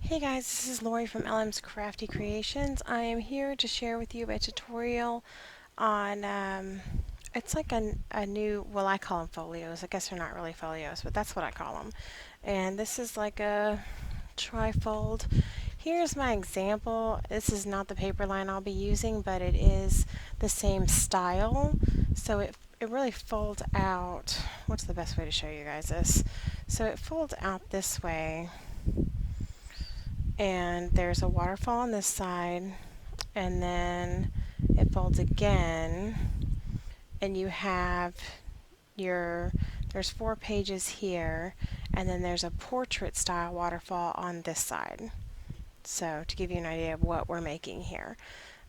Hey guys, this is Lori from LM's Crafty Creations. I am here to share with you a tutorial on, it's like a new, well, I call them folios. I guess they're not really folios, but that's what I call them. And this is like a trifold. Here's my example. This is not the paper line I'll be using, but it is the same style. So it really folds out. What's the best way to show you guys this? So it folds out this way, and there's a waterfall on this side, and then it folds again, and you have there's 4 pages here, and then there's a portrait style waterfall on this side. So to give you an idea of what we're making here,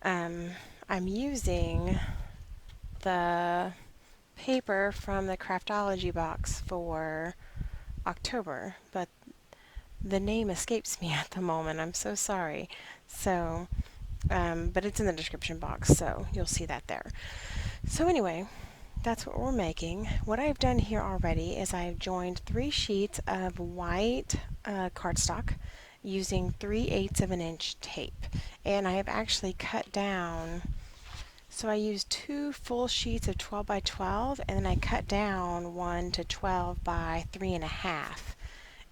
I'm using the paper from the Craftology box for October, but the name escapes me at the moment. I'm so sorry. So, but it's in the description box, so you'll see that there. So anyway, that's what we're making. What I've done here already is I've joined 3 sheets of white cardstock using 3/8 of an inch tape, and I have actually cut down. So I used 2 full sheets of 12 by 12, and then I cut down 1 to 12 by 3.5.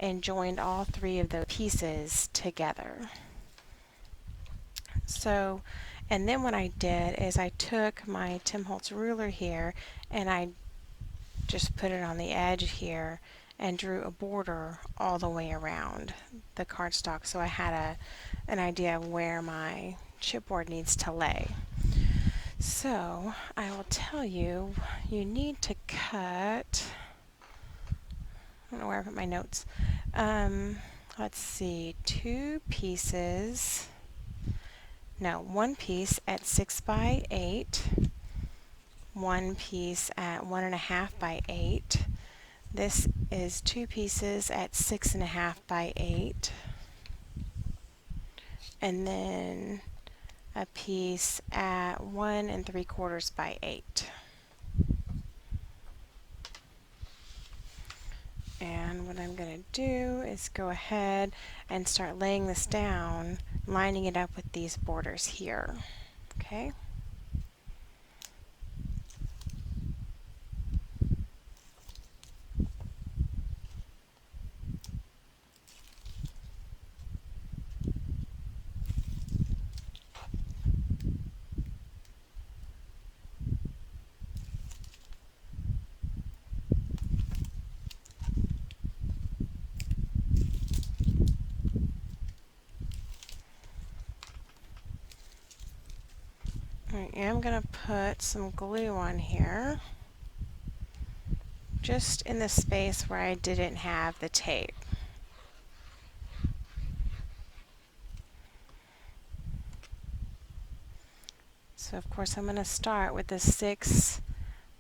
And joined all 3 of the pieces together. So, and then what I did is I took my Tim Holtz ruler here and I just put it on the edge here and drew a border all the way around the cardstock, so I had an idea of where my chipboard needs to lay. So I will tell you, you need to cut, I don't know where I put my notes. Let's see, 1 piece at 6 by 8, 1 piece at 1.5 by 8. This is 2 pieces at 6.5 by 8, and then a piece at 1 3/4 by 8. And what I'm going to do is go ahead and start laying this down, lining it up with these borders here. Okay? I am going to put some glue on here, just in the space where I didn't have the tape. So of course I'm going to start with the 6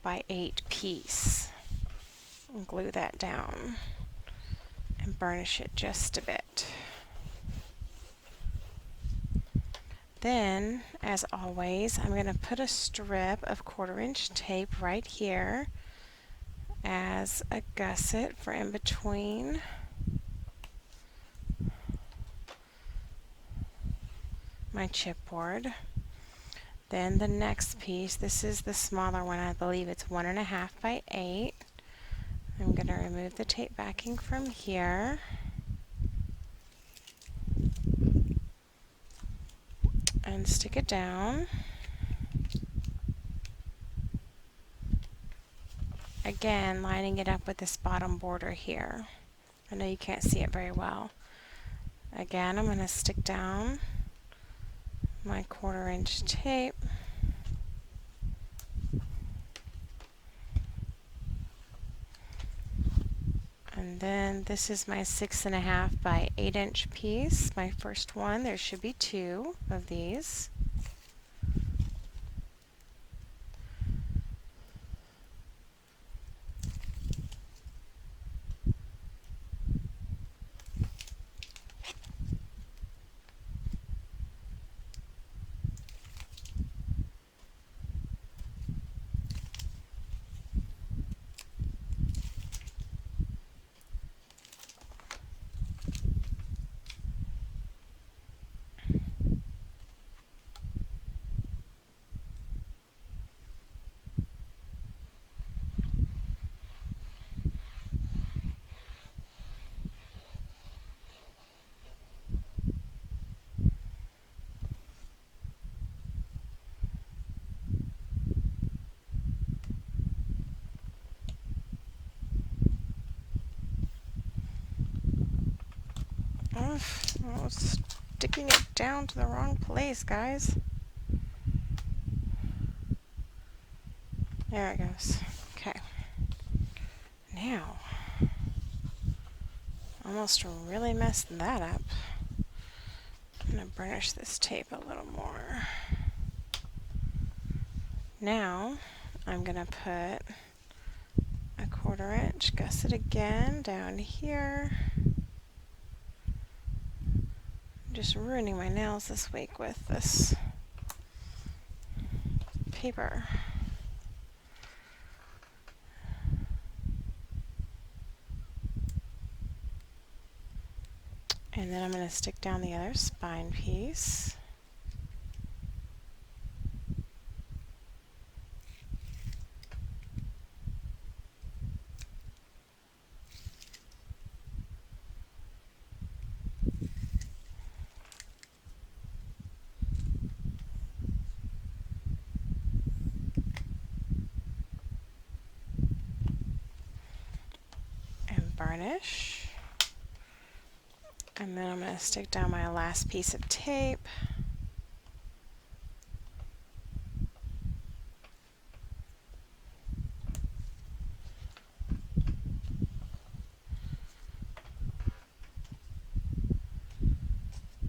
by 8 piece and glue that down and burnish it just a bit. Then, as always, I'm going to put a strip of 1/4 inch tape right here as a gusset for in between. My chipboard. Then the next piece, this is the smaller one, I believe it's 1.5 by 8. I'm going to remove the tape backing from here. And stick it down. Again, lining it up with this bottom border here. I know you can't see it very well. Again, I'm going to stick down my 1/4 inch tape. And then this is my 6.5 by 8 inch piece, my first one. There should be 2 of these. off. Oh, sticking it down to the wrong place, guys. There it goes. Okay. Now, almost really messed that up. I'm going to burnish this tape a little more. Now, I'm going to put a 1/4 inch gusset again down here. I'm just ruining my nails this week with this paper. And then I'm going to stick down the other spine piece. And burnish. And then I'm going to stick down my last piece of tape.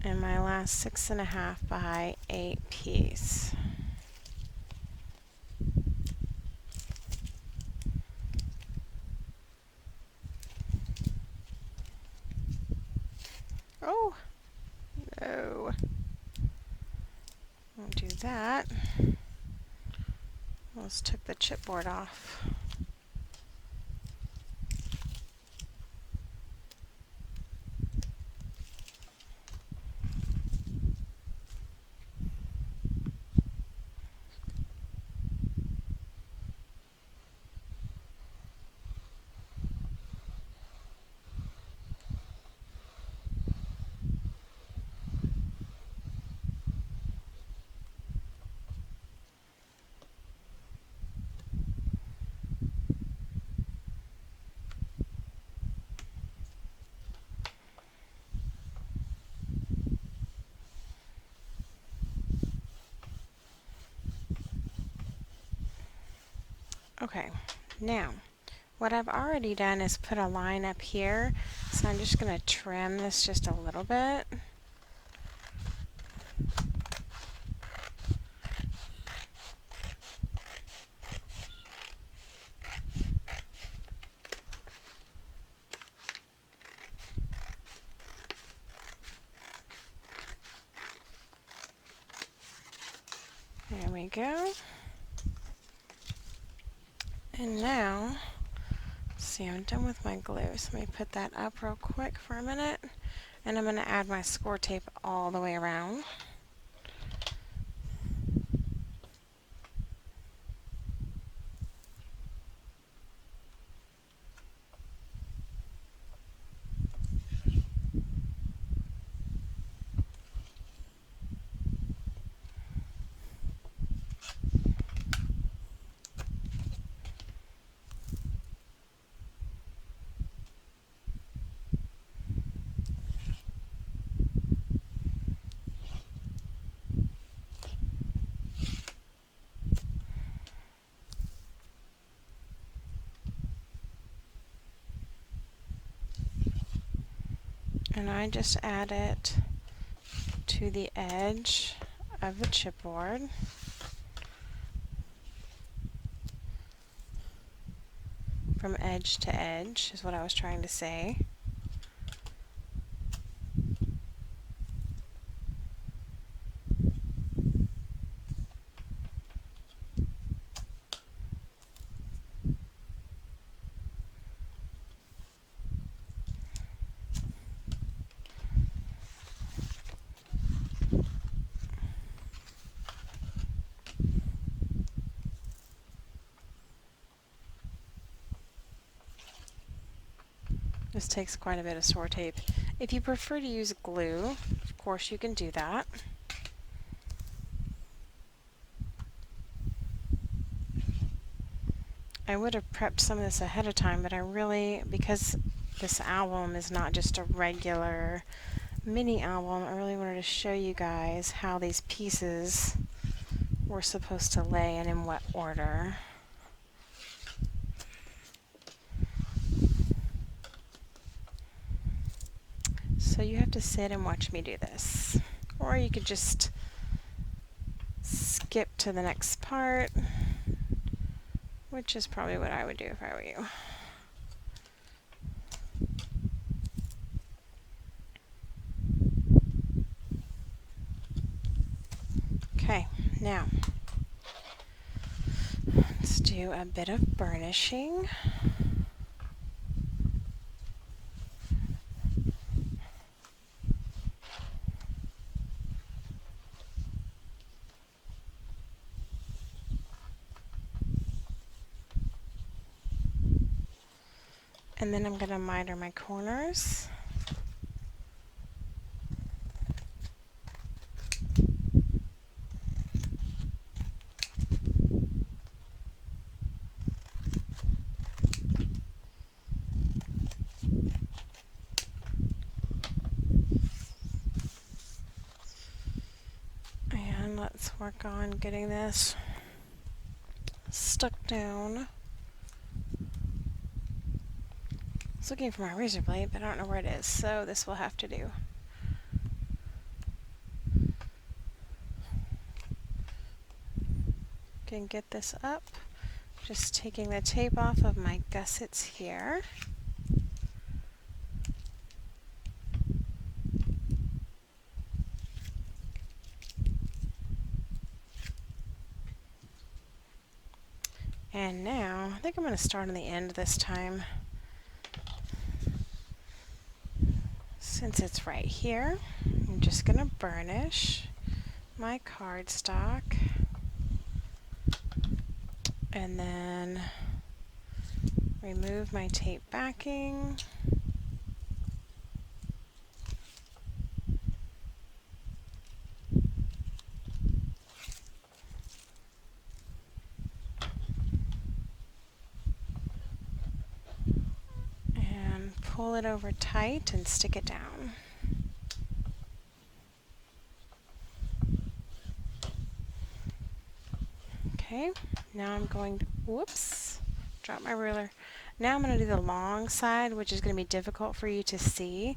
And my last 6.5 by 8 piece. Oh, no. Won't do that. Almost took the chipboard off. Okay, now what I've already done is put a line up here, so I'm just going to trim this just a little bit. There we go. And now, see, I'm done with my glue, so let me put that up real quick for a minute. And I'm going to add my score tape all the way around. And I just add it to the edge of the chipboard. From edge to edge is what I was trying to say. This takes quite a bit of score tape. If you prefer to use glue, of course you can do that. I would have prepped some of this ahead of time, but I really, because this album is not just a regular mini album, I really wanted to show you guys how these pieces were supposed to lay and in what order. So you have to sit and watch me do this. Or you could just skip to the next part, which is probably what I would do if I were you. Okay, now let's do a bit of burnishing. And then I'm going to miter my corners. And let's work on getting this stuck down. I was looking for my razor blade, but I don't know where it is, so this will have to do. Can get this up. Just taking the tape off of my gussets here. And now, I think I'm going to start on the end this time. Since it's right here, I'm just going to burnish my cardstock and then remove my tape backing. And pull it over tight and stick it down. Okay, now I'm going to, whoops, drop my ruler. Now I'm going to do the long side, which is going to be difficult for you to see,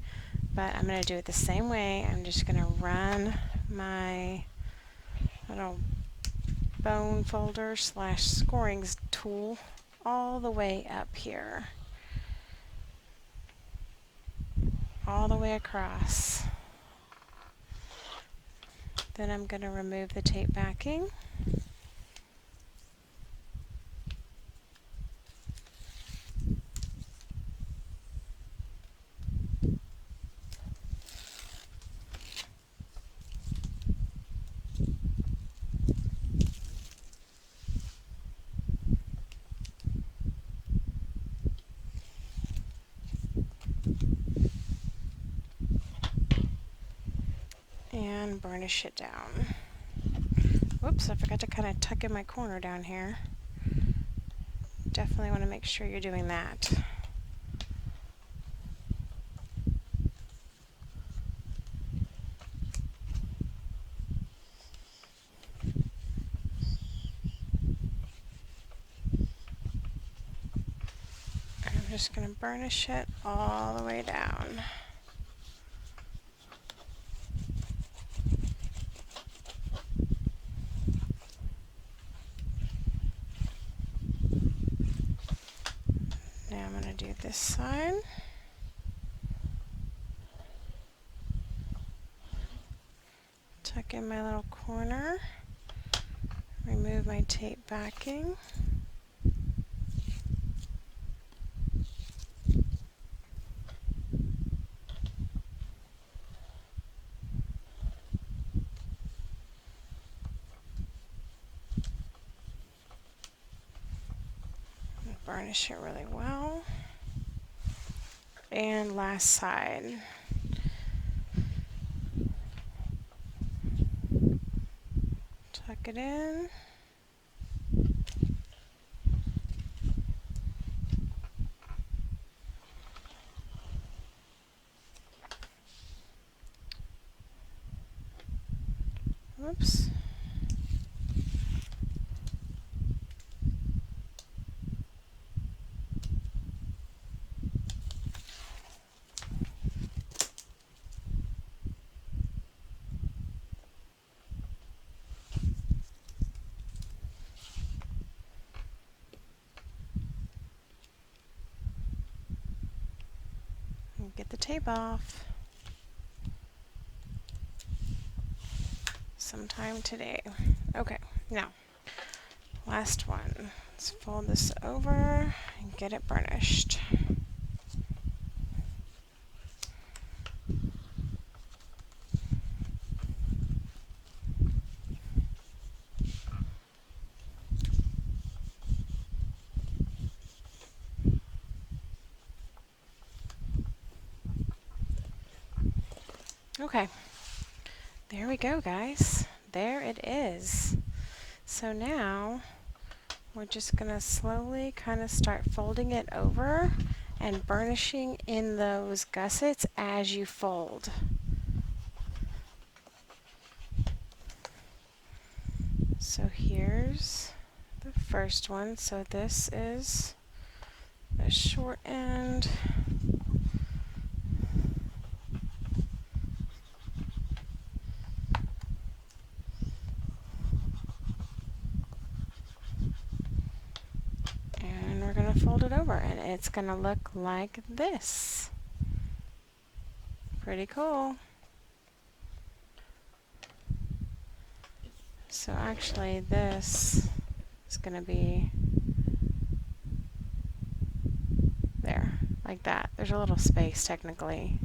but I'm going to do it the same way. I'm just going to run my little bone folder / scoring tool all the way up here, all the way across. Then I'm going to remove the tape backing. And burnish it down. Whoops, I forgot to kind of tuck in my corner down here. Definitely want to make sure you're doing that. I'm just going to burnish it all the way down. Now I'm going to do this side. Tuck in my little corner. Remove my tape backing. Burnish it really well. And last side. Tuck it in. Oops. Get the tape off sometime today. Okay, now last one. Let's fold this over and get it burnished. Okay, there we go, guys. There it is. So now we're just going to slowly kind of start folding it over and burnishing in those gussets as you fold. So here's the first one. So this is the short end. And we're going to fold it over and it's going to look like this. Pretty cool. So actually this is going to be there, like that. There's a little space technically,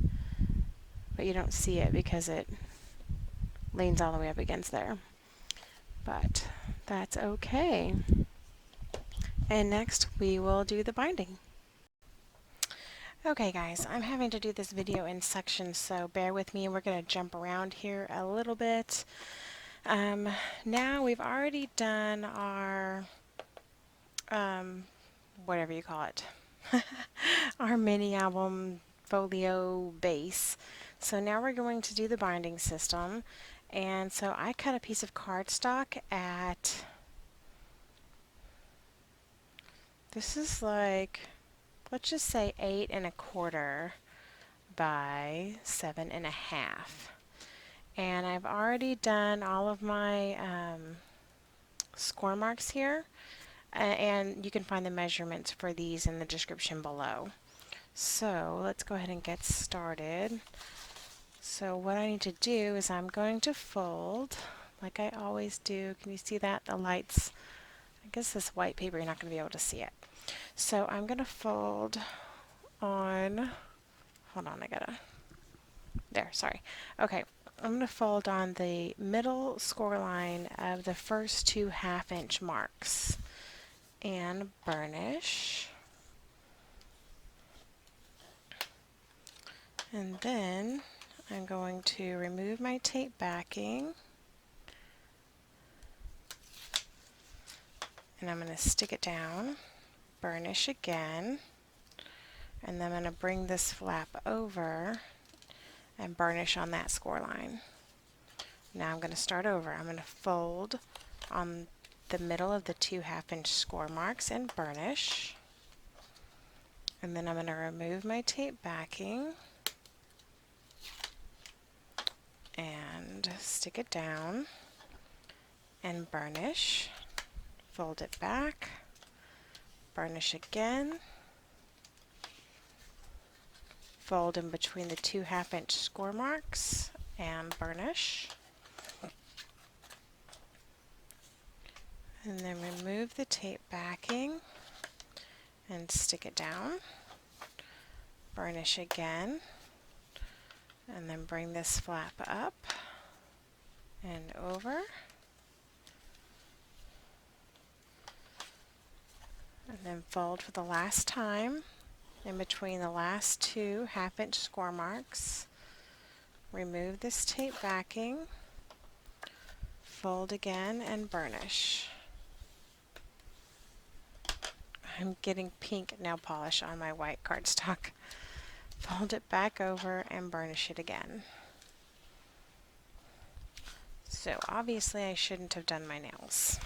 but you don't see it because it leans all the way up against there. But that's okay. And next we will do the binding. Okay guys, I'm having to do this video in sections, so bear with me. We're going to jump around here a little bit. Now we've already done our, whatever you call it, our mini album folio base. So now we're going to do the binding system. And so I cut a piece of cardstock at, this is like, let's just say 8 1/4 by 7 1/2. And I've already done all of my score marks here, and you can find the measurements for these in the description below. So let's go ahead and get started. So what I need to do is I'm going to fold like I always do. Can you see that? The lights, I guess this white paper you're not going to be able to see it. So I'm going to fold on, hold on, I gotta, there, sorry. Okay, I'm going to fold on the middle score line of the first 2 1/2-inch marks and burnish. And then I'm going to remove my tape backing and I'm going to stick it down, burnish again, and then I'm going to bring this flap over and burnish on that score line. Now I'm going to start over. I'm going to fold on the middle of the 2 1/2-inch score marks and burnish. And then I'm going to remove my tape backing and stick it down and burnish. Fold it back, burnish again, fold in between the 2 1/2-inch score marks and burnish. And then remove the tape backing and stick it down, burnish again, and then bring this flap up and over. And then fold for the last time in between the last 2 1/2-inch score marks. Remove this tape backing, fold again, and burnish. I'm getting pink nail polish on my white cardstock. Fold it back over and burnish it again. So obviously I shouldn't have done my nails.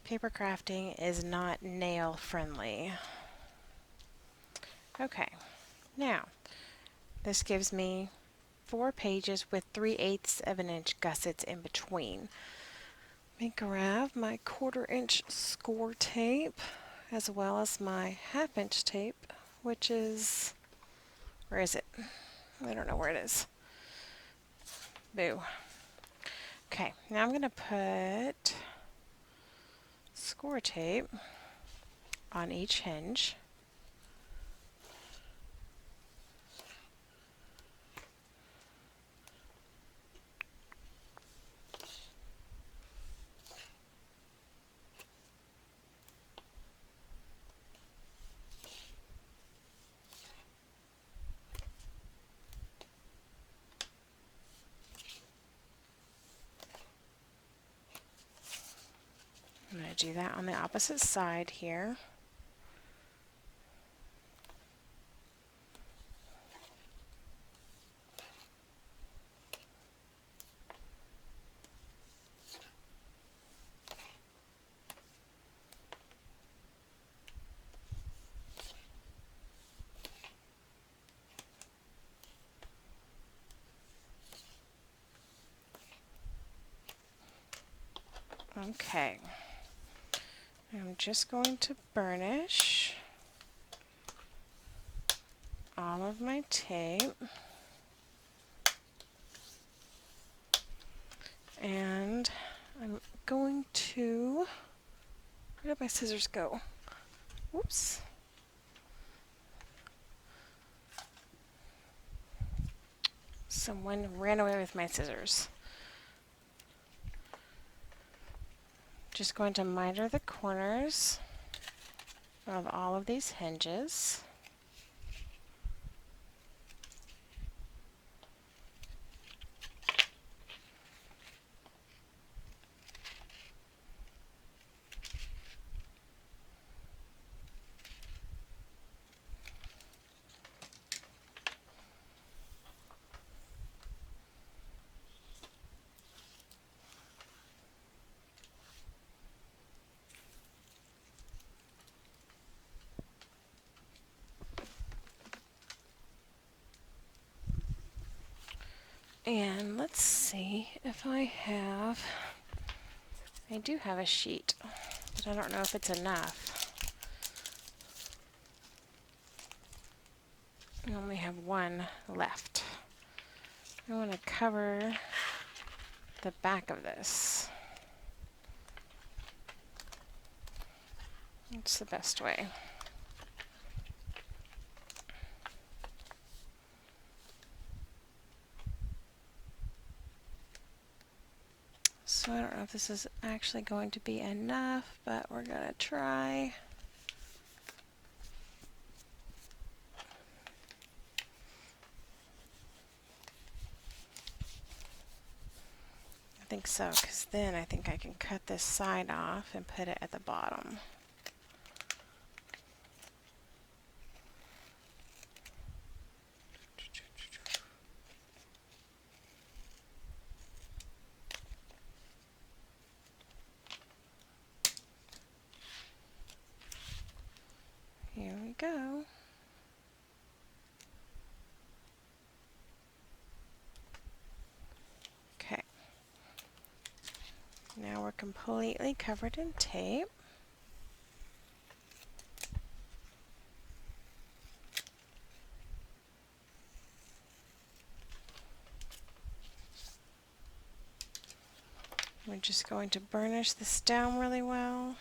Paper crafting is not nail friendly. Okay, now this gives me 4 pages with 3/8 of an inch gussets in between. Let me grab my 1/4 inch score tape as well as my 1/2 inch tape, which is, where is it? I don't know where it is. Boo. Okay, now I'm going to put score tape on each hinge. I'm going to do that on the opposite side here. Okay, I'm just going to burnish all of my tape, and I'm going to, where did my scissors go? Whoops. Someone ran away with my scissors. Just going to miter the corners of all of these hinges. And let's see if I do have a sheet, but I don't know if it's enough. I only have one left. I want to cover the back of this. It's the best way. So I don't know if this is actually going to be enough, but we're going to try. I think so, because then I think I can cut this side off and put it at the bottom. Here we go. Okay. Now we're completely covered in tape. We're just going to burnish this down really well.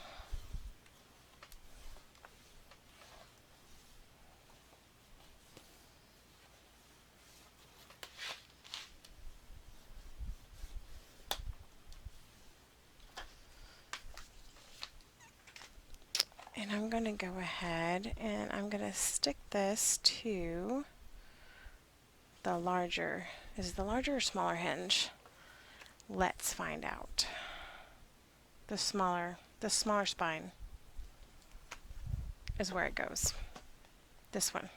And I'm going to go ahead and I'm going to stick this to the larger, is it the larger or smaller hinge? Let's find out. The smaller spine is where it goes. this one.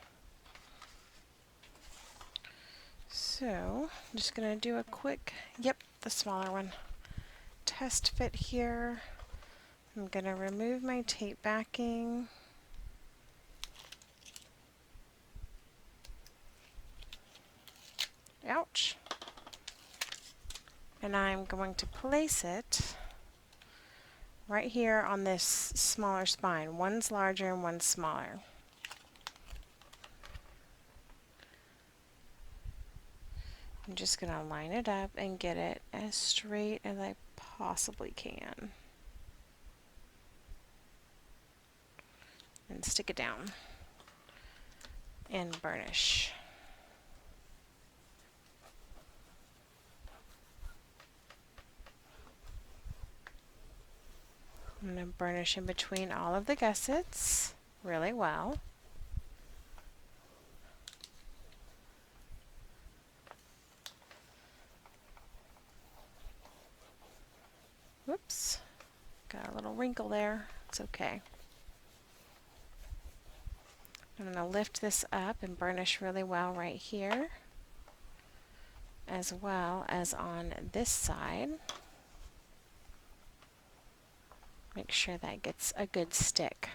So I'm just going to do a quick, yep, the smaller one, test fit here. I'm going to remove my tape backing. Ouch. And I'm going to place it right here on this smaller spine. One's larger and one's smaller. I'm just going to line it up and get it as straight as I possibly can. And stick it down. And burnish. I'm going to burnish in between all of the gussets really well. Whoops, got a little wrinkle there. It's okay. I'm going to lift this up and burnish really well right here, as well as on this side. Make sure that gets a good stick.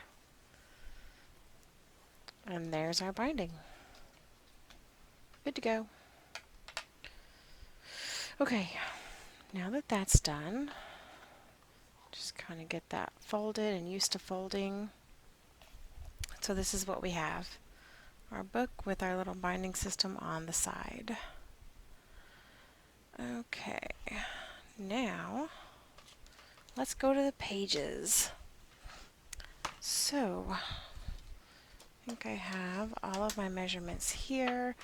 And there's our binding. Good to go. Okay, now that that's done, just kind of get that folded and used to folding. So this is what we have. Our book with our little binding system on the side. Okay, now let's go to the pages. So I think I have all of my measurements here.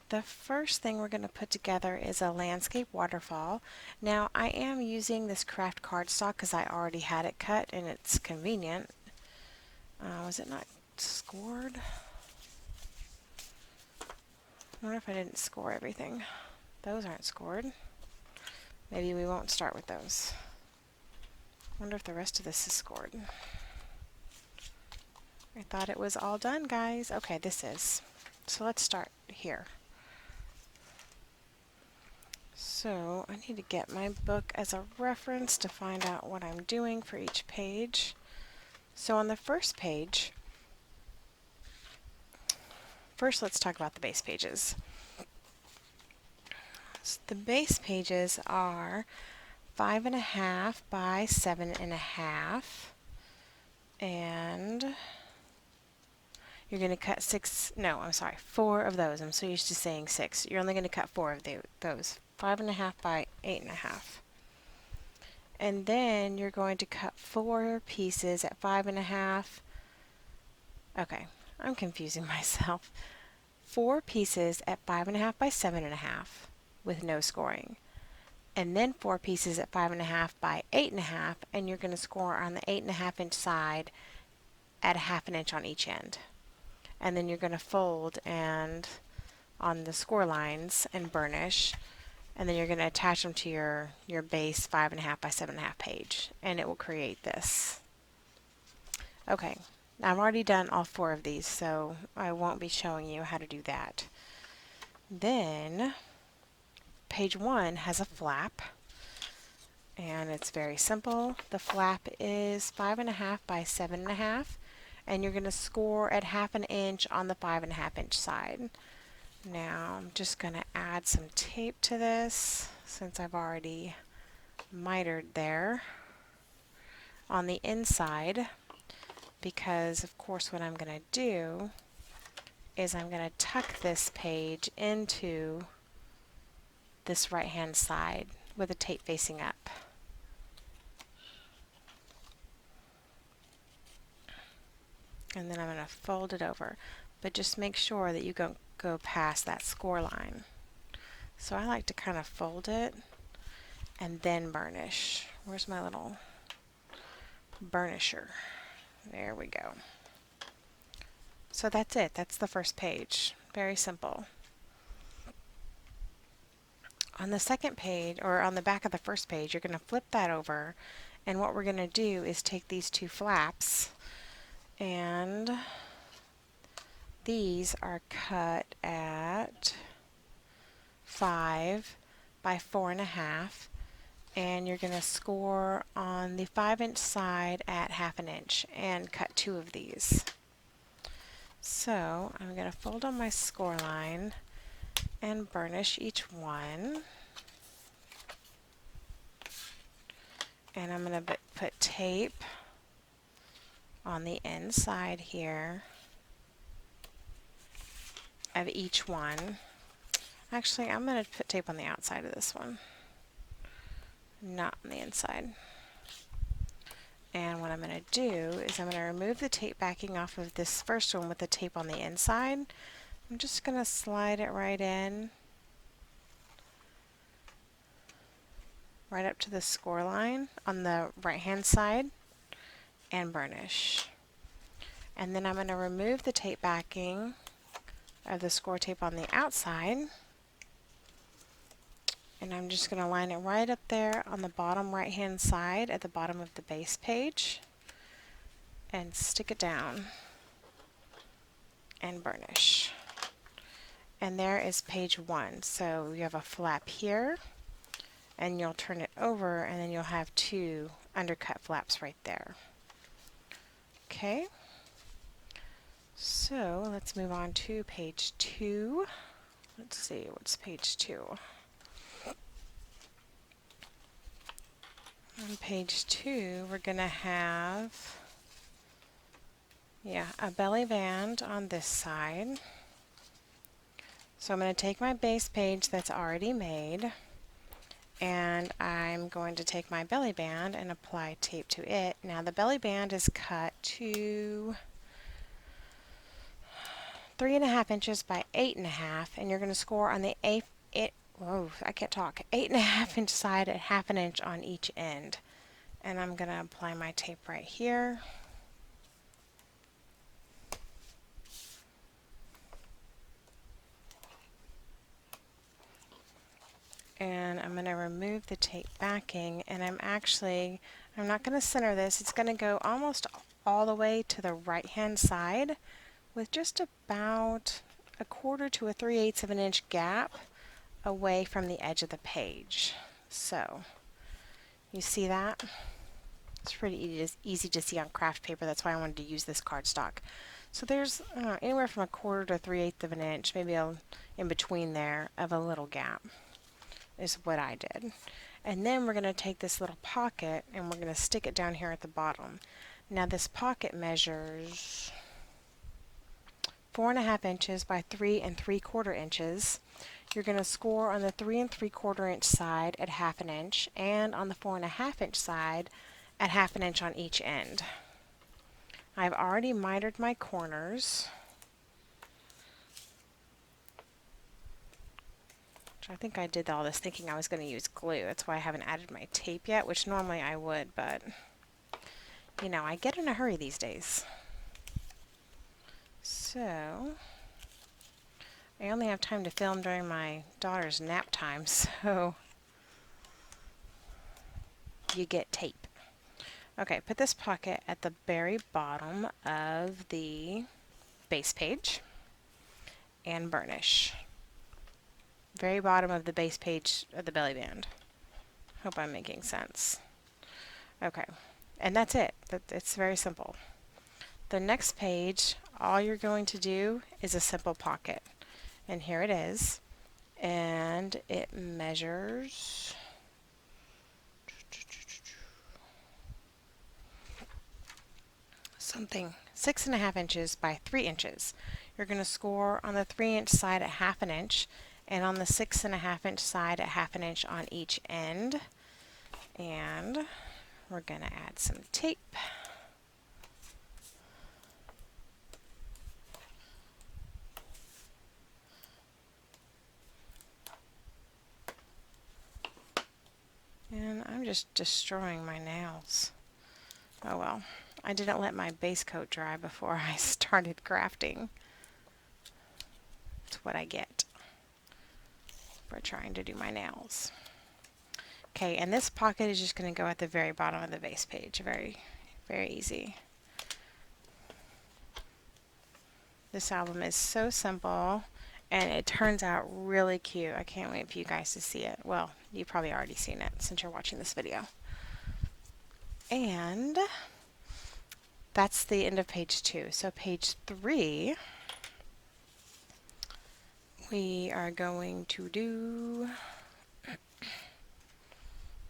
The first thing we're going to put together is a landscape waterfall. Now I am using this craft cardstock because I already had it cut and it's convenient. Was it not scored? I wonder if I didn't score everything. Those aren't scored. Maybe we won't start with those. I wonder if the rest of this is scored. I thought it was all done, guys. Okay, this is. So let's start here. So I need to get my book as a reference to find out what I'm doing for each page. So on the first page, first let's talk about the base pages. So the base pages are 5.5 by 7.5, and you're going to cut 4 of those. I'm so used to saying 6. You're only going to cut 4 of those. 5.5 by 8.5. And then you're going to cut 4 pieces at 5.5. Okay, I'm confusing myself. 4 pieces at 5.5 by 7.5 with no scoring. And then 4 pieces at 5.5 by 8.5, and you're going to score on the 8.5 inch side at 1/2 inch on each end. And then you're going to fold and on the score lines and burnish, and then you're going to attach them to your base 5.5 by 7.5 page, and it will create this. Okay, now I've already done all 4 of these, so I won't be showing you how to do that. Then page 1 has a flap, and it's very simple. The flap is 5.5 by 7.5, and you're going to score at 1/2 inch on the 5.5 inch side. Now I'm just going to add some tape to this since I've already mitered there on the inside, because of course what I'm going to do is I'm going to tuck this page into this right hand side with the tape facing up. And then I'm going to fold it over, but just make sure that you don't go past that score line. So I like to kind of fold it and then burnish. Where's my little burnisher? There we go. So that's it. That's the first page. Very simple. On the second page, or on the back of the first page, you're going to flip that over, and what we're going to do is take these 2 flaps and these are cut at 5 by 4.5, and you're going to score on the 5-inch side at 1/2 inch and cut 2 of these. So I'm going to fold on my score line and burnish each one. And I'm going to put tape on the inside here of each one. Actually, I'm going to put tape on the outside of this one, not on the inside. And what I'm going to do is I'm going to remove the tape backing off of this first one with the tape on the inside. I'm just going to slide it right in, right up to the score line on the right hand side, and burnish. And then I'm going to remove the tape backing of the score tape on the outside, and I'm just going to line it right up there on the bottom right hand side at the bottom of the base page and stick it down and burnish. And there is page 1. So you have a flap here, and you'll turn it over, and then you'll have 2 undercut flaps right there. Okay, so let's move on to page 2. Let's see, what's page 2? On page 2, we're going to have, a belly band on this side. So I'm going to take my base page that's already made, and I'm going to take my belly band and apply tape to it. Now the belly band is cut to 3.5 inches by 8.5, and you're going to score on the 8.5 inch side at 1/2 inch on each end. And I'm going to apply my tape right here. And I'm going to remove the tape backing, and I'm not going to center this. It's going to go almost all the way to the right hand side with just about 1/4 to 3/8 of an inch gap away from the edge of the page. So you see that? It's pretty easy to see on craft paper. That's why I wanted to use this cardstock. So there's anywhere from 1/4 to 3/8 of an inch, maybe in between there, of a little gap is what I did. And then we're going to take this little pocket and we're going to stick it down here at the bottom. Now this pocket measures 4.5 inches by 3 3/4 inches. You're going to score on the 3 3/4 inch side at 1/2 inch and on the 4.5 inch side at 1/2 inch on each end. I've already mitered my corners, which I think I did all this thinking I was going to use glue. That's why I haven't added my tape yet, which normally I would, but you know, I get in a hurry these days. So I only have time to film during my daughter's nap time, so you get tape. Okay, put this pocket at the very bottom of the base page and burnish. Very bottom of the base page of the belly band. Hope I'm making sense. Okay, and that's it. It's very simple. The next page, all you're going to do is a simple pocket. And here it is. And it measures something 6.5 inches by 3 inches. You're going to score on the 3 inch side at 1/2 inch and on the 6.5 inch side at 1/2 inch on each end. And we're going to add some tape. And I'm just destroying my nails. Oh well. I didn't let my base coat dry before I started crafting. That's what I get for trying to do my nails. Okay, and this pocket is just going to go at the very bottom of the base page. Very, very easy. This album is so simple and it turns out really cute. I can't wait for you guys to see it. Well, you've probably already seen it since you're watching this video. And that's the end of page 2. So page 3, we are going to do, I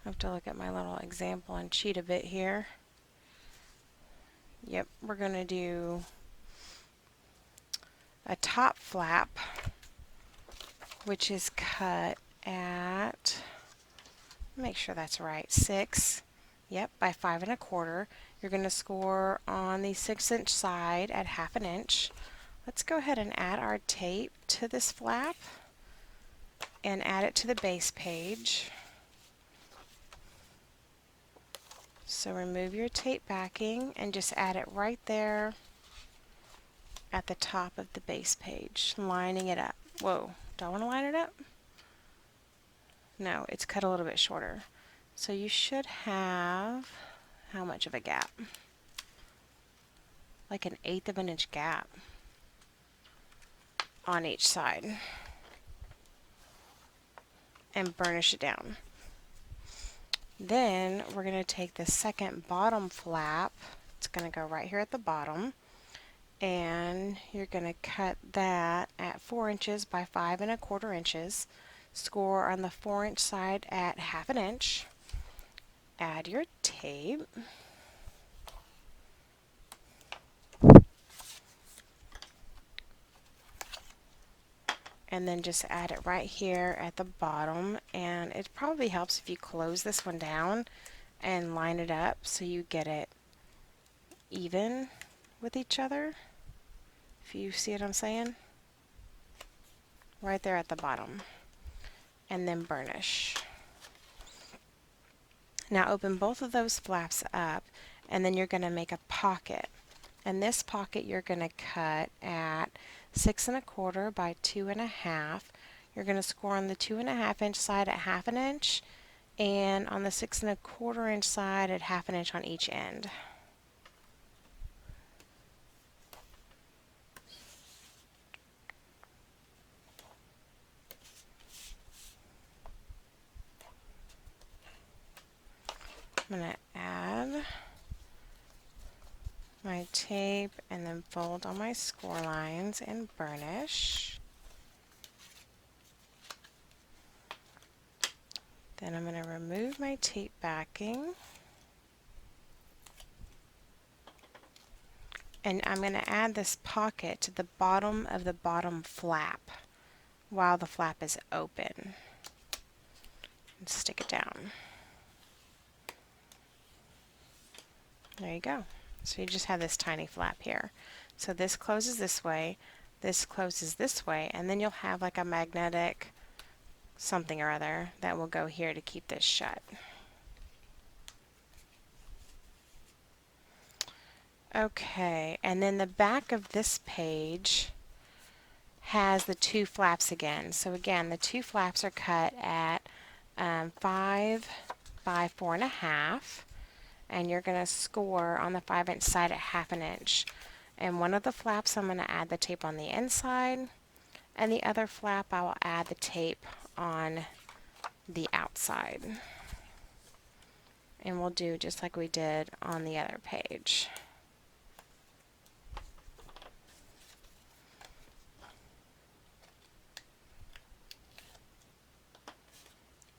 have to look at my little example and cheat a bit here. Yep, we're going to do a top flap, which is cut at, make sure that's right, 6, yep, by 5 1/4. You're going to score on the 6-inch side at 1/2 inch. Let's go ahead and add our tape to this flap and add it to the base page. So remove your tape backing and just add it right there at the top of the base page, lining it up. Whoa, do I want to line it up? No, it's cut a little bit shorter. So you should have, how much of a gap? Like 1/8 of an inch gap on each side. And burnish it down. Then we're going to take the second bottom flap. It's going to go right here at the bottom. And you're going to cut that at 4 inches by 5 1/4 inches. Score on the 4-inch side at 1/2 inch. Add your tape. And then just add it right here at the bottom. And it probably helps if you close this one down and line it up so you get it even with each other. If you see what I'm saying. Right there at the bottom. And then burnish. Now open both of those flaps up and then you're going to make a pocket. And this pocket you're going to cut at 6 1/4 by 2 1/2. You're going to score on the 2 1/2 inch side at 1/2 inch and on the 6 1/4 inch side at 1/2 inch on each end. I'm going to add my tape and then fold on my score lines and burnish. Then I'm going to remove my tape backing. And I'm going to add this pocket to the bottom of the bottom flap while the flap is open. And stick it down. There you go. So you just have this tiny flap here. So this closes this way, this closes this way, and then you'll have like a magnetic something or other that will go here to keep this shut. Okay, and then the back of this page has the 2 flaps again. So again, the 2 flaps are cut at 5 by 4 1/2. And you're going to score on the 5-inch side at 1/2 inch. And one of the flaps I'm going to add the tape on the inside, and the other flap I will add the tape on the outside. And we'll do just like we did on the other page.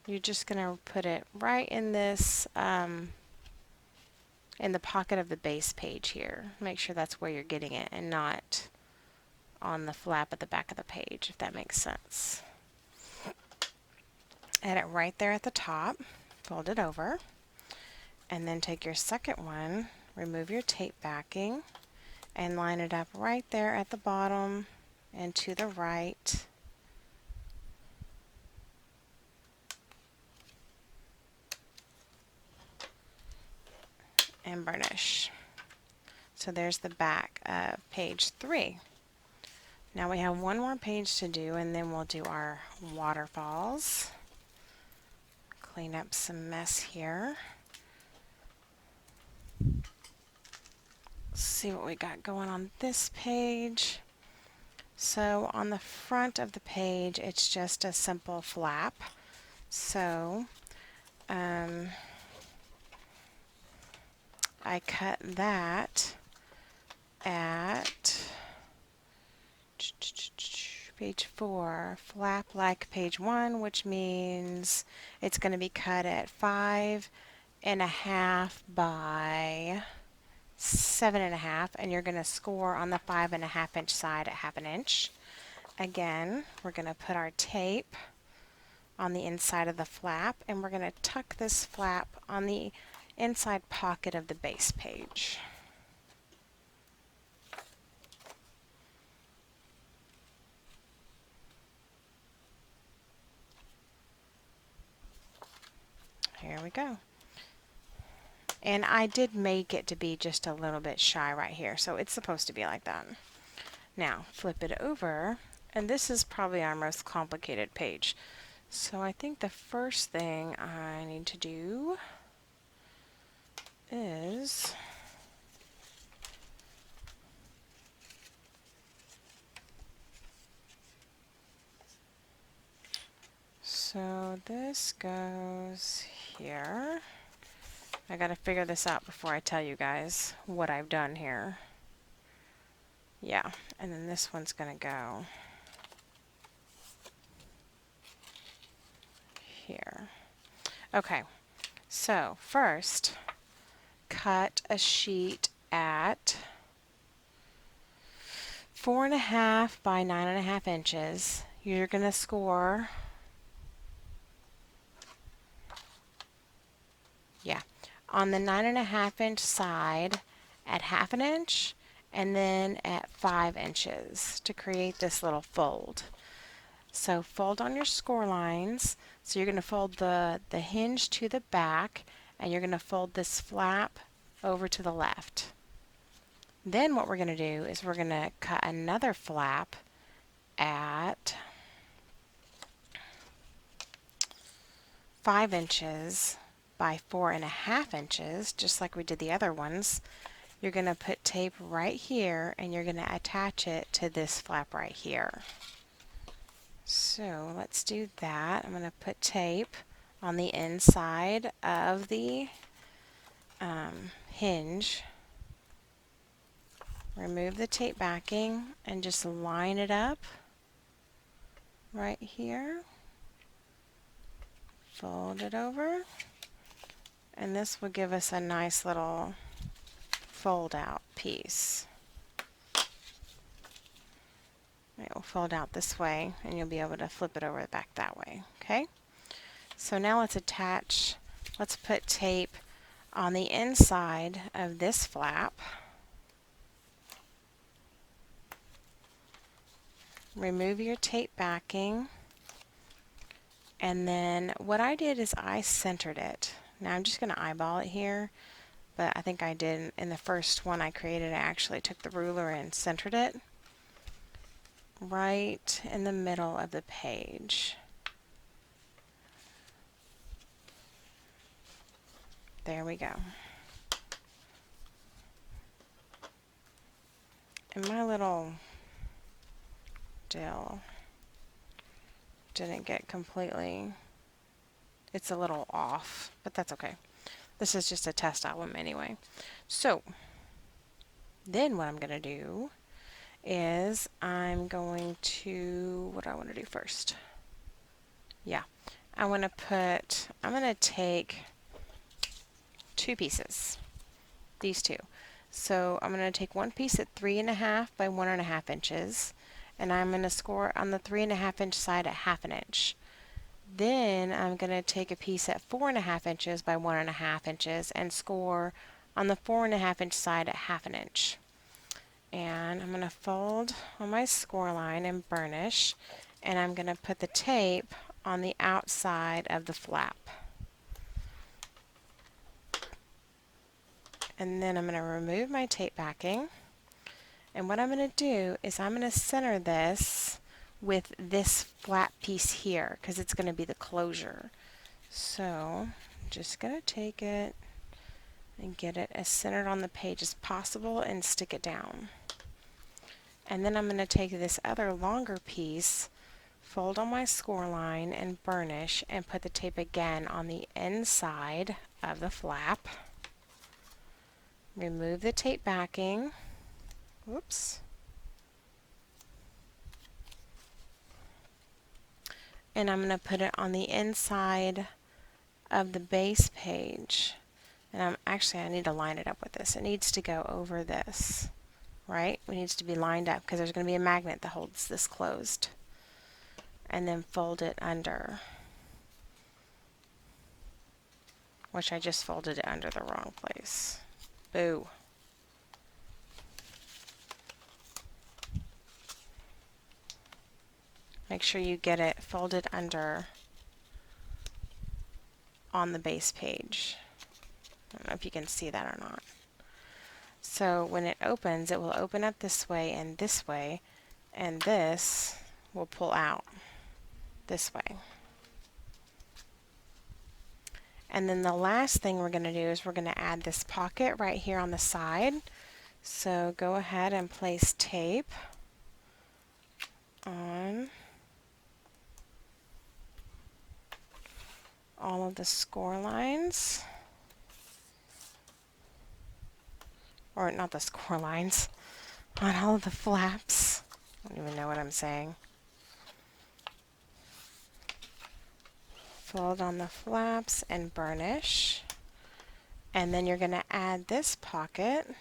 You're just going to put it right in this in the pocket of the base page here. Make sure that's where you're getting it and not on the flap at the back of the page, if that makes sense. Add it right there at the top, fold it over, and then take your second one, remove your tape backing, and line it up right there at the bottom and to the right. And burnish. So there's the back of page 3. Now we have one more page to do and then we'll do our waterfalls. Clean up some mess here. Let's see what we got going on this page. So on the front of the page, it's just a simple flap. So I cut that at page 4, flap like page 1, which means it's going to be cut at 5.5 by 7.5, and you're going to score on the 5.5 inch side at 1/2 inch. Again, we're going to put our tape on the inside of the flap, and we're going to tuck this flap on the inside pocket of the base page. Here we go. And I did make it to be just a little bit shy right here, so it's supposed to be like that. Now, flip it over, and this is probably our most complicated page. So I think the first thing I need to do is so this goes here. I gotta figure this out before I tell you guys what I've done here. Yeah, and then this one's gonna go here. Okay, so first, cut a sheet at 4.5 by 9.5 inches. You're going to score, on the 9.5 inch side at 1/2 inch, and then at 5 inches to create this little fold. So fold on your score lines. So you're going to fold the hinge to the back, and you're going to fold this flap over to the left. Then what we're going to do is we're going to cut another flap at 5 inches by 4.5 inches, just like we did the other ones. You're going to put tape right here, and you're going to attach it to this flap right here. So let's do that. I'm going to put tape on the inside of the hinge. Remove the tape backing and just line it up right here. Fold it over, and this will give us a nice little fold out piece. It will fold out this way, and you'll be able to flip it over back that way. Okay, so now let's put tape on the inside of this flap. Remove your tape backing, and then what I did is I centered it. Now I'm just going to eyeball it here, but I think I did in the first one I created. I actually took the ruler and centered it right in the middle of the page. There we go. And my little dill didn't get completely, it's a little off, but that's okay. This is just a test album anyway. So then what I'm going to do is I'm going to, what do I want to do first? Yeah, I'm going to take 2 pieces, these 2. So I'm going to take one piece at 3.5 by 1.5 inches, and I'm going to score on the 3.5 inch side at 1/2 inch. Then I'm going to take a piece at 4.5 inches by 1.5 inches and score on the 4.5 inch side at 1/2 inch. And I'm going to fold on my score line and burnish, and I'm going to put the tape on the outside of the flap. And then I'm going to remove my tape backing, and what I'm going to do is I'm going to center this with this flat piece here because it's going to be the closure. So I'm just going to take it and get it as centered on the page as possible and stick it down. And then I'm going to take this other longer piece, fold on my score line, and burnish, and put the tape again on the inside of the flap. Remove the tape backing. Whoops. And I'm going to put it on the inside of the base page. And I need to line it up with this. It needs to go over this, right? It needs to be lined up because there's going to be a magnet that holds this closed. And then fold it under, which I just folded it under the wrong place. Boo. Make sure you get it folded under on the base page. I don't know if you can see that or not. So when it opens, it will open up this way, and this will pull out this way. And then the last thing we're going to do is we're going to add this pocket right here on the side. So go ahead and place tape on all of the score lines. Or not the score lines, on all of the flaps. I don't even know what I'm saying. Fold on the flaps and burnish. And then you're going to add this pocket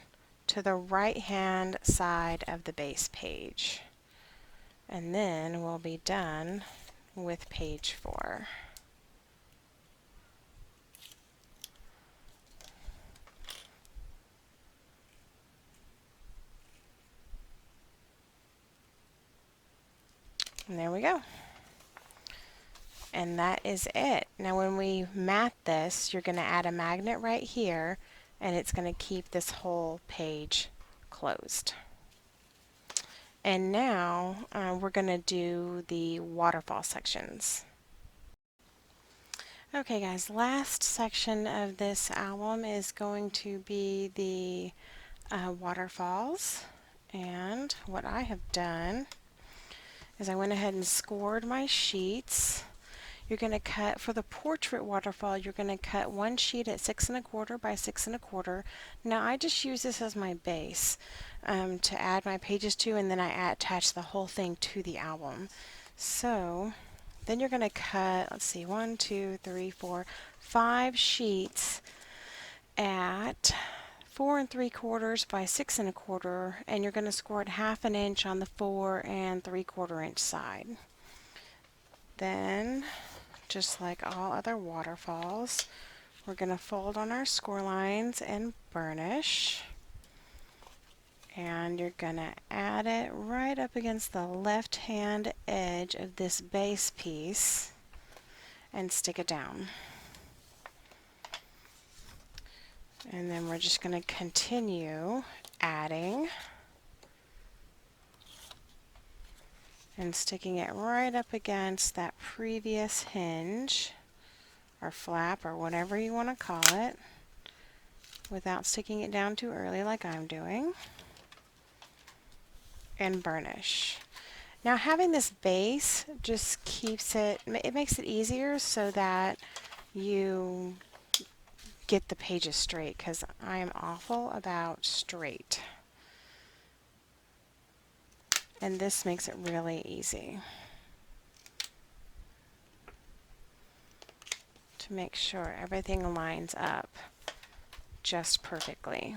to the right hand side of the base page. And then we'll be done with page 4. And there we go. And that is it. Now when we mat this, you're going to add a magnet right here, and it's going to keep this whole page closed. And now we're going to do the waterfall sections. Okay guys, last section of this album is going to be the waterfalls. And what I have done is I went ahead and scored my sheets. You're going to cut, for the portrait waterfall, you're going to cut one sheet at 6 1/4 by 6 1/4. Now I just use this as my base to add my pages to, and then I attach the whole thing to the album. So then you're going to cut, let's see, 1, 2, 3, 4, 5 sheets at 4 3/4 by 6 1/4, and you're going to score it 1/2 inch on the 4 3/4 inch side. Then, just like all other waterfalls, we're going to fold on our score lines and burnish. And you're going to add it right up against the left hand edge of this base piece and stick it down. And then we're just going to continue adding and sticking it right up against that previous hinge or flap or whatever you want to call it, without sticking it down too early like I'm doing, and burnish. Now having this base just keeps it makes it easier so that you get the pages straight, because I am awful about straight. And this makes it really easy to make sure everything lines up just perfectly.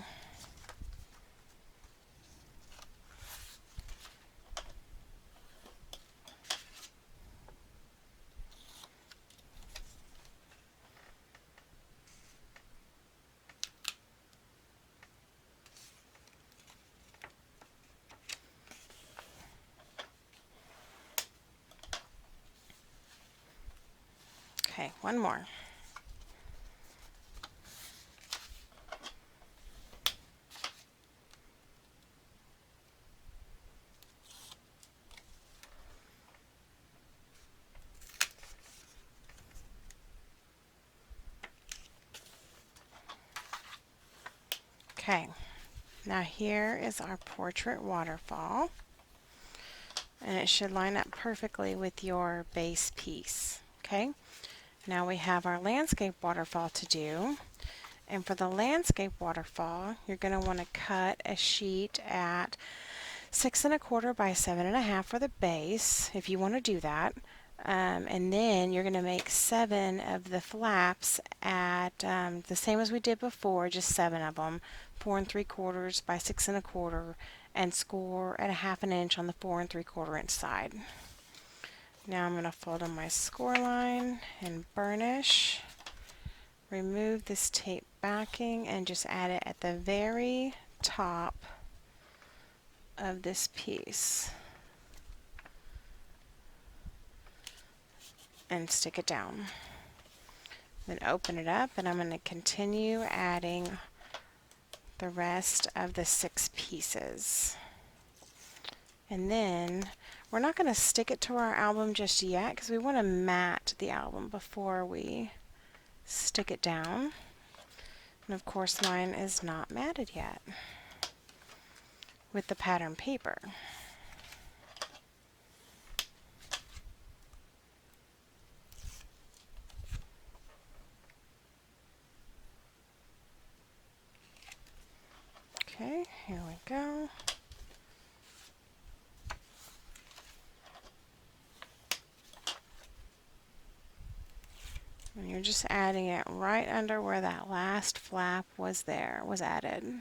Okay, one more. Okay, now here is our portrait waterfall. and it should line up perfectly with your base piece. Okay, now we have our landscape waterfall to do. And for the landscape waterfall, you're going to want to cut a sheet at 6 1/4 by 7 1/2 for the base, if you want to do that. And then you're going to make 7 of the flaps at the same as we did before, just 7 of them, 4 3/4 by 6 1/4, and score at 1/2 inch on the 4 3/4 inch side. Now I'm going to fold in my score line and burnish. Remove this tape backing and just add it at the very top of this piece and stick it down. Then open it up, and I'm going to continue adding the rest of the 6 pieces. And then we're not going to stick it to our album just yet because we want to mat the album before we stick it down. And of course mine is not matted yet with the pattern paper. Okay, here we go. And you're just adding it right under where that last flap was added.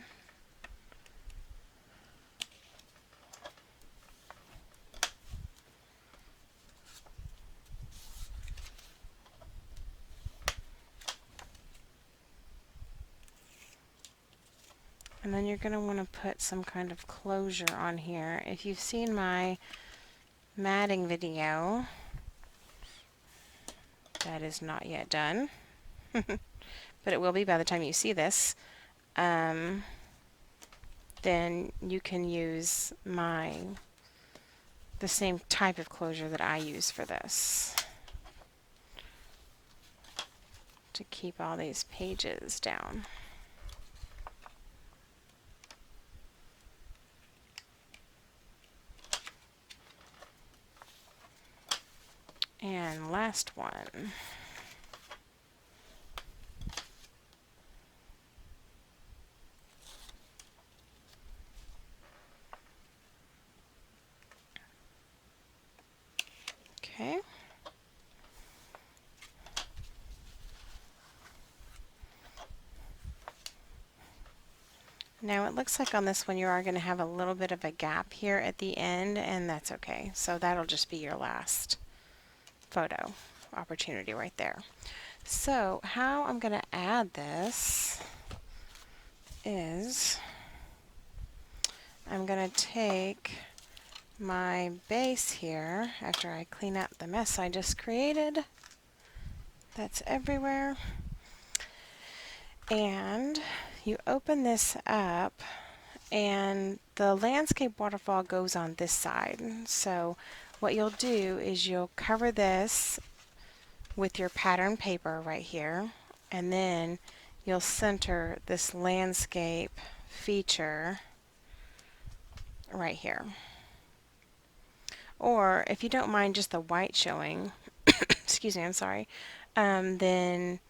And then you're going to want to put some kind of closure on here. If you've seen my matting video, that is not yet done, but it will be by the time you see this, then you can use the same type of closure that I use for this to keep all these pages down. And last one. Okay. Now it looks like on this one you are going to have a little bit of a gap here at the end, and that's okay. So that'll just be your last photo opportunity right there. So how I'm going to add this is I'm going to take my base here after I clean up the mess I just created that's everywhere, and you open this up and the landscape waterfall goes on this side. So what you'll do is you'll cover this with your pattern paper right here, and then you'll center this landscape feature right here. Or if you don't mind just the white showing, excuse me, I'm sorry, then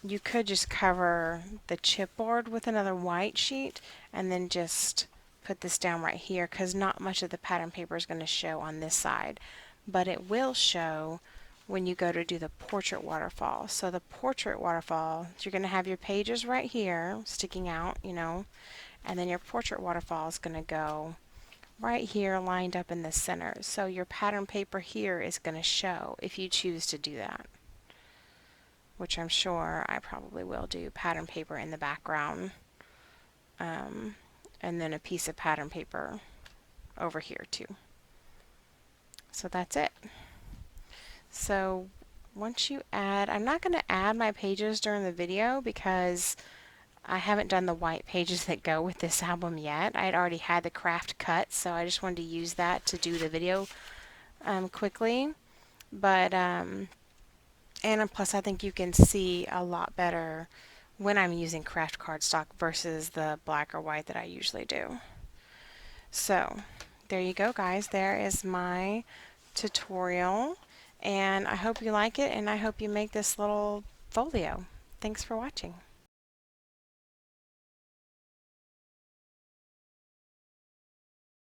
you could just cover the chipboard with another white sheet and then just put this down right here, because not much of the pattern paper is going to show on this side, but it will show when you go to do the portrait waterfall. So the portrait waterfall, you're going to have your pages right here sticking out, you know, and then your portrait waterfall is going to go right here lined up in the center. So your pattern paper here is going to show if you choose to do that, which I'm sure I probably will do pattern paper in the background, and then a piece of pattern paper over here too. So that's it. So once you add, I'm not going to add my pages during the video because I haven't done the white pages that go with this album yet. I had already had the craft cut, so I just wanted to use that to do the video quickly. But and plus I think you can see a lot better when I'm using craft cardstock versus the black or white that I usually do. So there you go, guys. There is my tutorial, and I hope you like it, and I hope you make this little folio. Thanks for watching.